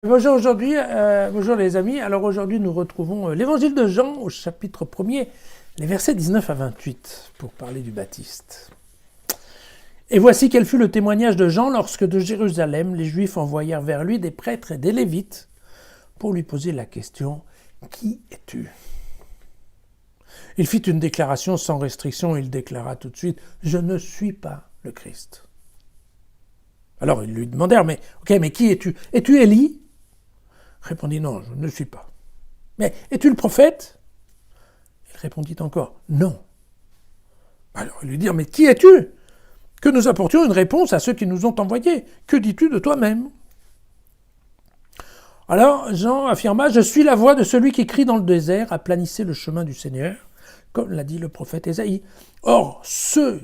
Bonjour les amis. Alors aujourd'hui nous retrouvons l'évangile de Jean au chapitre 1er, les versets 19 à 28 pour parler du Baptiste. Et voici quel fut le témoignage de Jean lorsque de Jérusalem les Juifs envoyèrent vers lui des prêtres et des Lévites pour lui poser la question « Qui es-tu » Il fit une déclaration sans restriction, il déclara tout de suite « Je ne suis pas le Christ ». Alors ils lui demandèrent « Mais qui es-tu ? Es-tu Élie ?» Répondit « Non, je ne le suis pas. »« Mais es-tu le prophète ?» Il répondit encore « Non. » Alors ils lui dirent « Mais qui es-tu ? Que nous apportions une réponse à ceux qui nous ont envoyés. Que dis-tu de toi-même » Alors Jean affirma « Je suis la voix de celui qui crie dans le désert, aplanissez le chemin du Seigneur, comme l'a dit le prophète Ésaïe. » Or, ceux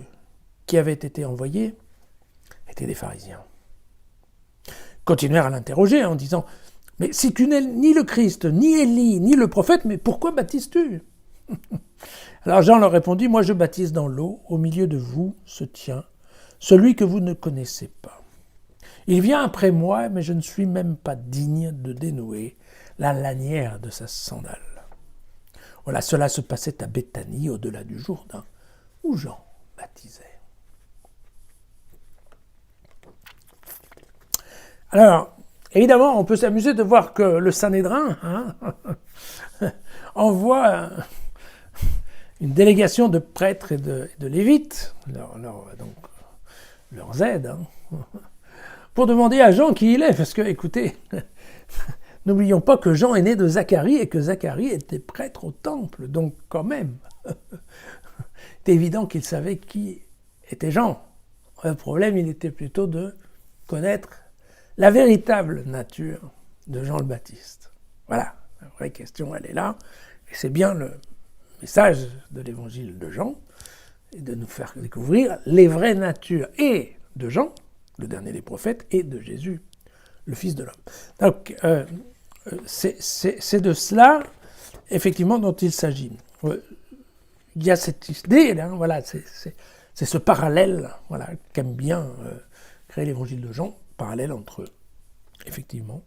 qui avaient été envoyés étaient des pharisiens. Continuèrent à l'interroger en disant « Mais si tu n'es ni le Christ, ni Élie, ni le prophète, mais pourquoi baptises-tu » Alors Jean leur répondit « Moi je baptise dans l'eau, au milieu de vous se tient celui que vous ne connaissez pas. Il vient après moi, mais je ne suis même pas digne de dénouer la lanière de sa sandale. » Voilà, cela se passait à Béthanie, au-delà du Jourdain, où Jean baptisait. Alors, évidemment, on peut s'amuser de voir que le Sanhédrin envoie une délégation de prêtres et de Lévites, leurs aides, pour demander à Jean qui il est. Parce que, écoutez, n'oublions pas que Jean est né de Zacharie et que Zacharie était prêtre au temple. Donc, quand même, c'est évident qu'il savait qui était Jean. Le problème, il était plutôt de connaître la véritable nature de Jean le Baptiste. Voilà, la vraie question, elle est là. Et c'est bien le message de l'évangile de Jean, et de nous faire découvrir les vraies natures, et de Jean, le dernier des prophètes, et de Jésus, le Fils de l'homme. Donc, c'est de cela, effectivement, dont il s'agit. Il y a cette idée, là, voilà, c'est ce parallèle, voilà, qu'aime bien créer l'évangile de Jean, parallèle entre, effectivement,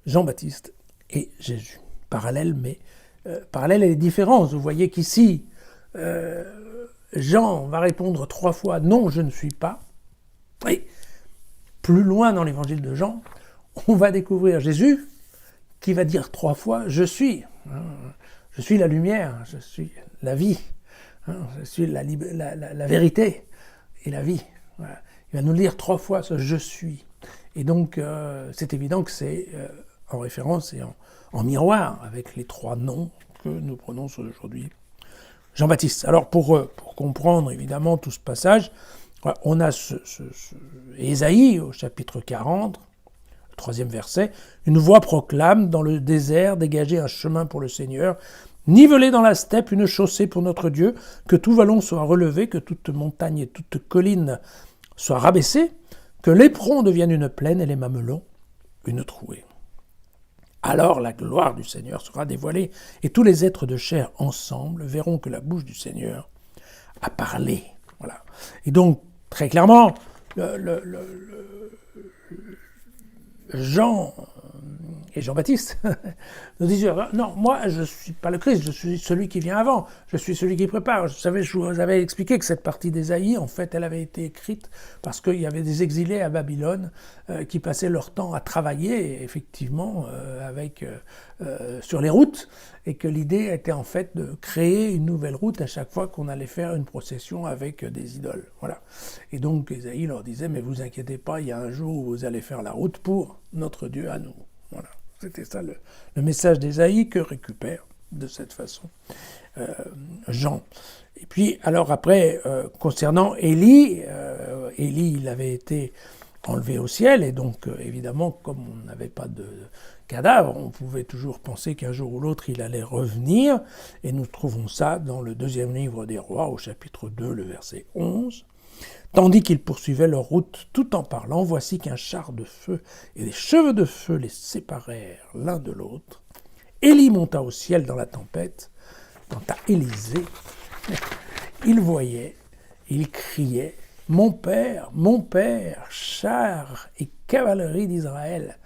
Jean-Baptiste et Jésus. Parallèle, mais parallèle et les différences. Vous voyez qu'ici, Jean va répondre 3 fois « Non, je ne suis pas ». Et plus loin dans l'évangile de Jean, on va découvrir Jésus qui va dire 3 fois « Je suis ». Je suis la lumière, je suis la vie, je suis la vérité et la vie. Voilà. Il va nous le dire 3 fois ce « Je suis ». Et donc, c'est évident que c'est en référence et en miroir avec les 3 noms que nous prononçons aujourd'hui. Jean-Baptiste. Alors, pour comprendre évidemment tout ce passage, on a Ésaïe au chapitre 40, le 3e verset. « Une voix proclame dans le désert, dégagez un chemin pour le Seigneur, nivelez dans la steppe une chaussée pour notre Dieu, que tout vallon soit relevé, que toute montagne et toute colline soient rabaissées, que l'éperon devienne une plaine et les mamelons une trouée. Alors la gloire du Seigneur sera dévoilée, et tous les êtres de chair ensemble verront que la bouche du Seigneur a parlé. » Voilà. Et donc, très clairement, Jean et Jean-Baptiste nous disent « Non, moi, je ne suis pas le Christ, je suis celui qui vient avant, je suis celui qui prépare. » Vous savez, je vous avais expliqué que cette partie d'Ésaïe, en fait, elle avait été écrite parce qu'il y avait des exilés à Babylone qui passaient leur temps à travailler, effectivement, sur les routes, et que l'idée était en fait de créer une nouvelle route à chaque fois qu'on allait faire une procession avec des idoles. Voilà. Et donc, Ésaïe leur disait « Mais vous inquiétez pas, il y a un jour où vous allez faire la route pour notre Dieu à nous. » Voilà. C'était ça le message d'Ésaïe que récupère de cette façon Jean. Et puis, alors après, concernant Élie, il avait été enlevé au ciel, et donc évidemment, comme on n'avait pas de cadavre, on pouvait toujours penser qu'un jour ou l'autre il allait revenir, et nous trouvons ça dans le 2e livre des Rois, au chapitre 2, le verset 11. Tandis qu'ils poursuivaient leur route tout en parlant, voici qu'un char de feu et des cheveux de feu les séparèrent l'un de l'autre. Élie monta au ciel dans la tempête. Quant à Élisée, il voyait, il criait « Mon père, char et cavalerie d'Israël !»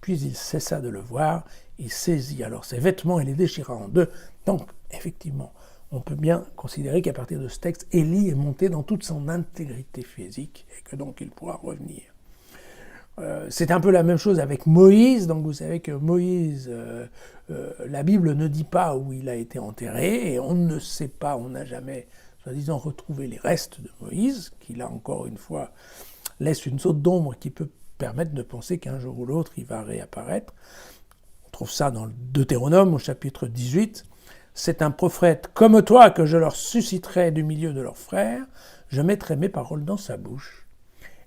Puis il cessa de le voir, il saisit alors ses vêtements et les déchira en deux. Donc, effectivement, on peut bien considérer qu'à partir de ce texte, Élie est monté dans toute son intégrité physique et que donc il pourra revenir. C'est un peu la même chose avec Moïse. Donc vous savez que Moïse, la Bible ne dit pas où il a été enterré et on ne sait pas, on n'a jamais, soi-disant, retrouvé les restes de Moïse, qui là encore une fois laisse une zone d'ombre qui peut permettre de penser qu'un jour ou l'autre il va réapparaître. On trouve ça dans le Deutéronome au chapitre 18. C'est un prophète comme toi que je leur susciterai du milieu de leurs frères, je mettrai mes paroles dans sa bouche.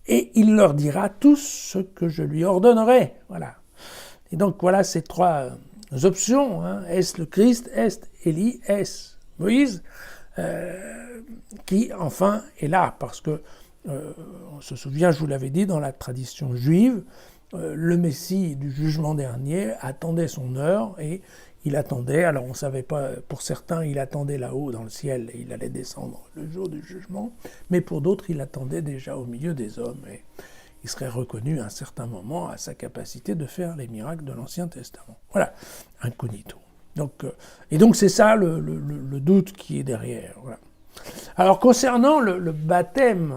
Et il leur dira tout ce que je lui ordonnerai. Voilà. Et donc voilà ces trois options. Est-ce le Christ, est-ce Élie, est-ce Moïse, qui enfin est là. Parce que, on se souvient, je vous l'avais dit, dans la tradition juive, le Messie du jugement dernier attendait son heure et il attendait, alors on ne savait pas, pour certains il attendait là-haut dans le ciel et il allait descendre le jour du jugement, mais pour d'autres il attendait déjà au milieu des hommes et il serait reconnu à un certain moment à sa capacité de faire les miracles de l'Ancien Testament. Voilà, incognito. Donc, et donc c'est ça le doute qui est derrière. Voilà. Alors concernant le baptême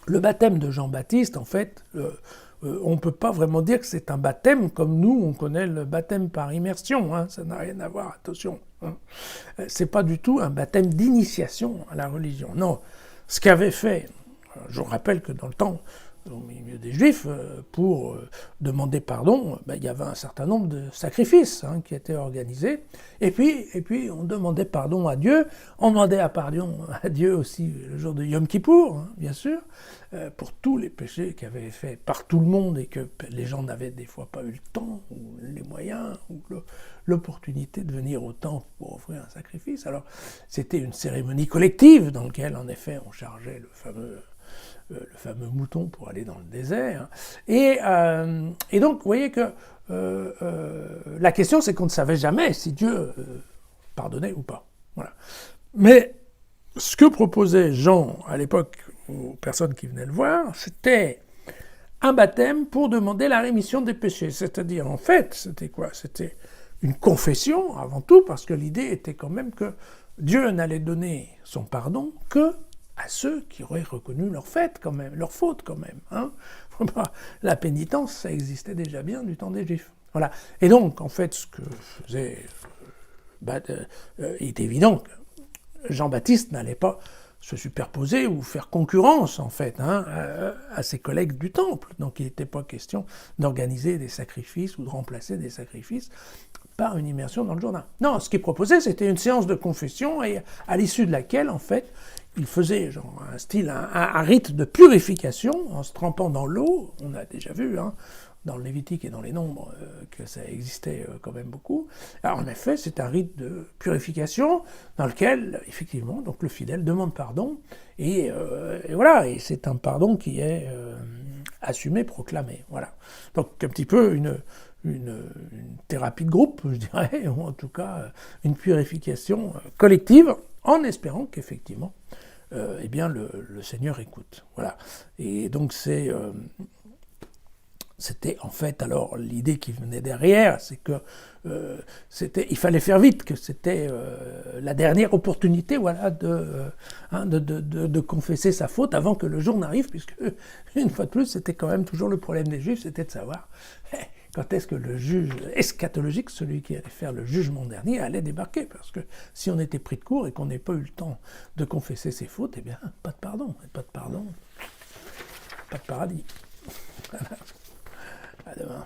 de Jean-Baptiste, en fait, on ne peut pas vraiment dire que c'est un baptême comme nous, on connaît le baptême par immersion, ça n'a rien à voir, attention. C'est pas du tout un baptême d'initiation à la religion. Non, ce qu'avait fait, je vous rappelle que dans le temps, au milieu des Juifs, pour demander pardon, il y avait un certain nombre de sacrifices qui étaient organisés, et puis on demandait pardon à Dieu, on demandait pardon à Dieu aussi le jour de Yom Kippour, bien sûr, pour tous les péchés qui avaient été faits par tout le monde et que les gens n'avaient des fois pas eu le temps, ou les moyens, ou l'opportunité de venir au temple pour offrir un sacrifice. Alors c'était une cérémonie collective dans laquelle en effet on chargeait le fameux mouton pour aller dans le désert. Et donc, vous voyez que la question, c'est qu'on ne savait jamais si Dieu pardonnait ou pas. Voilà. Mais ce que proposait Jean à l'époque aux personnes qui venaient le voir, c'était un baptême pour demander la rémission des péchés. C'est-à-dire, en fait, c'était quoi ? C'était une confession, avant tout, parce que l'idée était quand même que Dieu n'allait donner son pardon que à ceux qui auraient reconnu leur faute quand même. La pénitence, ça existait déjà bien du temps des Juifs. Voilà. Et donc, en fait, ce que faisait... il est évident que Jean-Baptiste n'allait pas se superposer ou faire concurrence, en fait, à ses collègues du temple. Donc, il n'était pas question d'organiser des sacrifices ou de remplacer des sacrifices par une immersion dans le Jourdain. Non, ce qu'il proposait, c'était une séance de confession et à l'issue de laquelle, en fait, il faisait un rite de purification en se trempant dans l'eau. On a déjà vu dans le Lévitique et dans les Nombres que ça existait quand même beaucoup. Alors, en effet, c'est un rite de purification dans lequel, effectivement, donc le fidèle demande pardon et voilà, et c'est un pardon qui est assumé, proclamé. Voilà. Donc un petit peu une thérapie de groupe, je dirais, ou en tout cas une purification collective, en espérant qu'effectivement, le Seigneur écoute. Voilà. Et donc c'était en fait alors l'idée qui venait derrière, c'est que il fallait faire vite, que c'était la dernière opportunité, voilà, de confesser sa faute avant que le jour n'arrive, puisque une fois de plus, c'était quand même toujours le problème des Juifs, c'était de savoir quand est-ce que le juge eschatologique, celui qui allait faire le jugement dernier, allait débarquer, parce que si on était pris de court et qu'on n'ait pas eu le temps de confesser ses fautes, eh bien, pas de pardon, pas de paradis. Voilà. À demain.